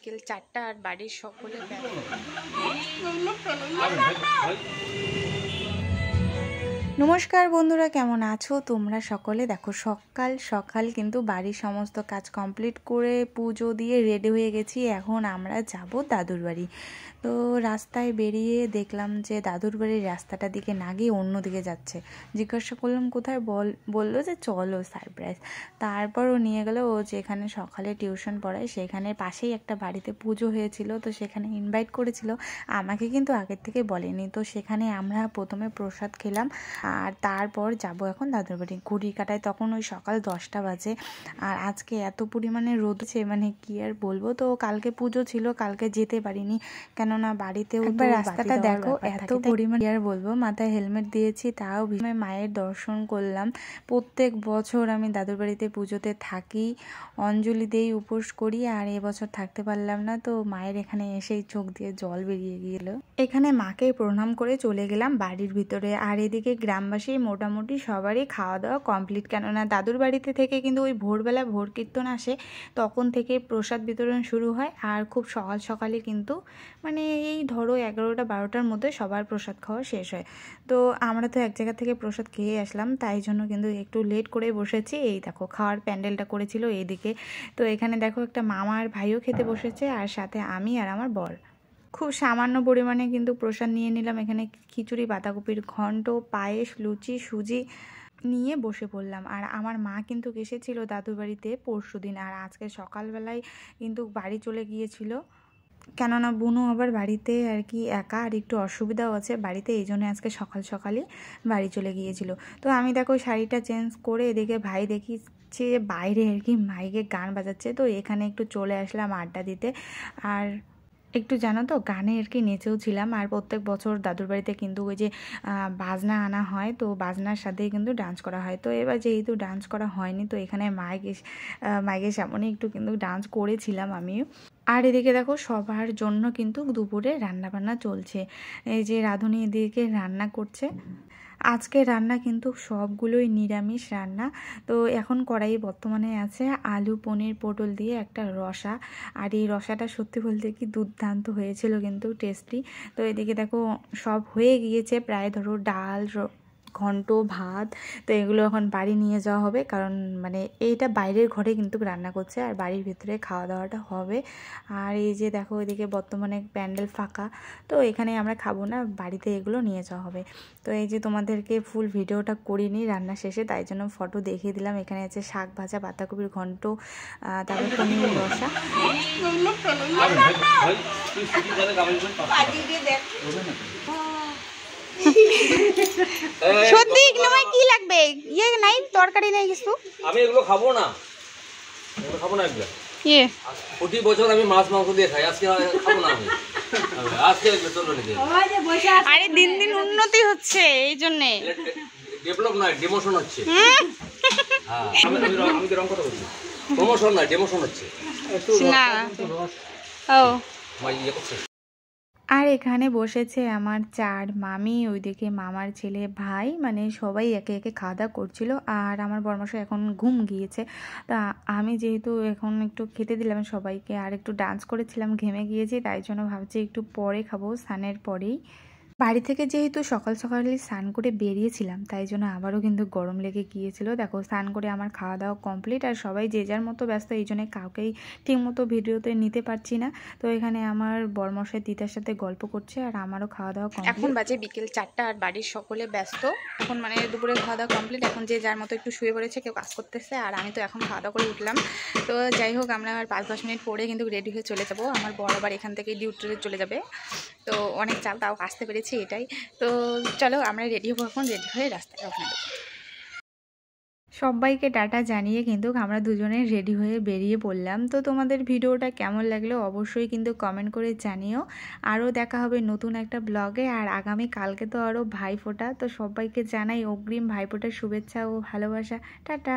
বিকেল 4টা আর বাড়ির সকলে নমস্কার বন্ধুরা, কেমন আছো তোমরা সকলে? দেখো সকাল সকাল কিন্তু বাড়ির সমস্ত কাজ কমপ্লিট করে পুজো দিয়ে রেডি হয়ে গেছি। এখন আমরা যাব দাদুর বাড়ি। তো রাস্তায় বেরিয়ে দেখলাম যে দাদুর বাড়ির রাস্তাটা দিকে না গিয়ে অন্য দিকে যাচ্ছে। জিজ্ঞাসা করলাম কোথায়, বললো যে চলো সারপ্রাইজ। তারপর ও নিয়ে গেল ও যেখানে সকালে টিউশন পড়ায় সেখানে পাশেই একটা বাড়িতে পুজো হয়েছিল, তো সেখানে ইনভাইট করেছিল। আমাকে কিন্তু আগের থেকে বলেনি। তো সেখানে আমরা প্রথমে প্রসাদ খেলাম আর তারপর যাব এখন দাদুর বাড়ি। ঘুড়ি কাটায় তখন ওই সকাল 10টা বাজে। আর আজকে এত পরিমাণে রোদ হচ্ছে, মানে কি আর বলবো। তো কালকে পুজো ছিল, কালকে যেতে পারিনি, কেননা বাড়িতেও রাস্তাটা দেখো এত পরিমাণ আর বলবো। মাথায় হেলমেট দিয়েছি, তাও মায়ের দর্শন করলাম। প্রত্যেক বছর আমি দাদুর বাড়িতে পুজোতে থাকি, অঞ্জলি দেই, উপোস করি। আর এবছর থাকতে পারলাম না, তো মায়ের এখানে এসেই চোখ দিয়ে জল বেরিয়ে গেল। এখানে মাকে প্রণাম করে চলে গেলাম বাড়ির ভিতরে। আর এদিকে গ্রামবাসী মোটামুটি সবারই খাওয়া দাওয়া কমপ্লিট, কেননা দাদুর বাড়িতে থেকে কিন্তু ওই ভোরবেলা ভোর কীর্তন আসে, তখন থেকে প্রসাদ বিতরণ শুরু হয়। আর খুব সকাল সকালে কিন্তু মানে এই ধরো 11টা 12টার মধ্যে সবার প্রসাদ খাওয়া শেষ হয়। তো আমরা তো এক জায়গা থেকে প্রসাদ খেয়ে আসলাম, তাই জন্য কিন্তু একটু লেট করে বসেছি। এই দেখো খাওয়ার প্যান্ডেলটা করেছিল এইদিকে। তো এখানে দেখো একটা মামা আর ভাইও খেতে বসেছে, আর সাথে আমি আর আমার বর। খুব সামান্য পরিমাণে কিন্তু প্রসাদ নিয়ে নিলাম। এখানে খিচুড়ি, বাঁধাকপির ঘন্ট, পায়েস, লুচি, সুজি নিয়ে বসে পড়লাম। আর আমার মা কিন্তু এসেছিল দাদুর বাড়িতে পরশুদিন, আর আজকে সকালবেলায় কিন্তু বাড়ি চলে গিয়েছিল, কেননা বুনু আবার বাড়িতে আর কি একা, আর একটু অসুবিধাও আছে বাড়িতে, এই জন্য আজকে সকাল সকালই বাড়ি চলে গিয়েছিল। তো আমি দেখো শাড়িটা চেঞ্জ করে এদিকে ভাই দেখি যে বাইরে আর কি মাইকে গান বাজাচ্ছে, তো এখানে একটু চলে আসলাম আড্ডা দিতে। আর একটু জানো তো গানে আর কি নেচেও ছিলাম। আর প্রত্যেক বছর দাদুর বাড়িতে কিন্তু ওই যে বাজনা আনা হয়, তো বাজনার সাথেই কিন্তু ডান্স করা হয়। তো এবার যেহেতু ডান্স করা হয়নি, তো এখানে মাইকের সামনে একটু কিন্তু ডান্স করেছিলাম আমিও। আর এদিকে দেখো সবার জন্য কিন্তু দুপুরে রান্নাবান্না চলছে। এই যে রাঁধুনি এদিকে রান্না করছে। আজকে রান্না কিন্তু সবগুলোই নিরামিষ রান্না। তো এখন কড়াই বর্তমানে আছে আলু, পনির, পটল দিয়ে একটা রসা। আর এই রসাটা সত্যি বলতে কি দুর্দান্ত হয়েছিল, কিন্তু টেস্টি। তো এদিকে দেখো সব হয়ে গিয়েছে প্রায়, ধরো ডাল, ঘন্ট, ভাত। তো এগুলো এখন বাড়ি নিয়ে যাওয়া হবে, কারণ মানে এইটা বাইরের ঘরে কিন্তু রান্না করছে, আর বাড়ির ভিতরে খাওয়া দাওয়াটা হবে। আর এই যে দেখো এদিকে বর্তমানে প্যান্ডেল ফাঁকা, তো এখানে আমরা খাবো না, বাড়িতে এগুলো নিয়ে যাওয়া হবে। তো এই যে তোমাদেরকে ফুল ভিডিওটা করিনি রান্না শেষে, তাই জন্য ফটো দেখিয়ে দিলাম। এখানে আছে শাক ভাজা, বাঁধাকপির ঘন্ট, তারপর পনির রসা। সত্যি তোমায় কি লাগবে? ইয়ে নাই, তরকারি নেই কিছু? আমি এগুলো খাবো না, এগুলো খাবো না। এগুলো ইয়ে প্রতি বছর আমি মাছ মাংস দিয়ে খাই, আজকে খাবো না আমি। আজকে চলো নাকি? আরে দিন দিন উন্নতি হচ্ছে, এই জন্যে। ডেভেলপ নয়, ডিমোশন হচ্ছে। হ্যাঁ, আমি রং কথা বলছি, প্রমোশন নয়, ডিমোশন হচ্ছে না। ও ইয়ে করছে। আর এখানে বসেছে আমার 4 মামি, ওইদিকে মামার ছেলে, ভাই, মানে সবাই একে একে খাওয়া দাওয়া করছিল। আর আমার বরমশাই এখন ঘুম গিয়েছে। তা আমি যেহেতু এখন একটু খেতে দিলাম সবাইকে, আর একটু ডান্স করেছিলাম, ঘেমে গিয়েছি, তাই জন্য ভাবছি একটু পরে খাবো, স্নানের পরেই। বাড়ি থেকে যেহেতু সকাল সকালে স্নান করে বেরিয়েছিলাম, তাই জন্য আবারও কিন্তু গরম লেগে গিয়েছিল। দেখো স্নান করে আমার খাওয়া দাওয়া কমপ্লিট, আর সবাই যে যার মতো ব্যস্ত, এই জন্য কাউকেই ঠিক মতো ভিডিওতে নিতে পারছি না। তো এখানে আমার বরমশাই দিদার সাথে গল্প করছে, আর আমারও খাওয়া দাওয়া কমপ্লিট। এখন বাজে বিকেল 4টা, আর বাড়ির সকলে ব্যস্ত। এখন মানে দুপুরে খাওয়া দাওয়া কমপ্লিট, এখন যে যার মতো একটু শুয়ে পড়েছে, কেউ কাজ করতেছে, আর আমি তো এখন খাওয়া দাওয়া করে উঠলাম। তো যাই হোক, আমরা আর 5-10 মিনিট পরে কিন্তু রেডি হয়ে চলে যাব। আমার বড় আবার এখান থেকে ডিউটিতে চলে যাবে, তো অনেক চাপ, তাও আসতে পেরেছি, এটাই। তো চলো আমরা রেডি হবো, এখন রেডি হয়ে রাস্তায় রওনা দেবো। সবাইকে টাটা জানিয়ে কিন্তু আমরা দুজনে রেডি হয়ে বেরিয়ে পড়লাম। তো তোমাদের ভিডিওটা কেমন লাগলো অবশ্যই কিন্তু কমেন্ট করে জানিও। আরও দেখা হবে নতুন একটা ব্লগে। আর আগামী কালকে তো আরও ভাইফোঁটা, তো সবাইকে জানাই অগ্রিম ভাইফোঁটার শুভেচ্ছা ও ভালোবাসা। টাটা।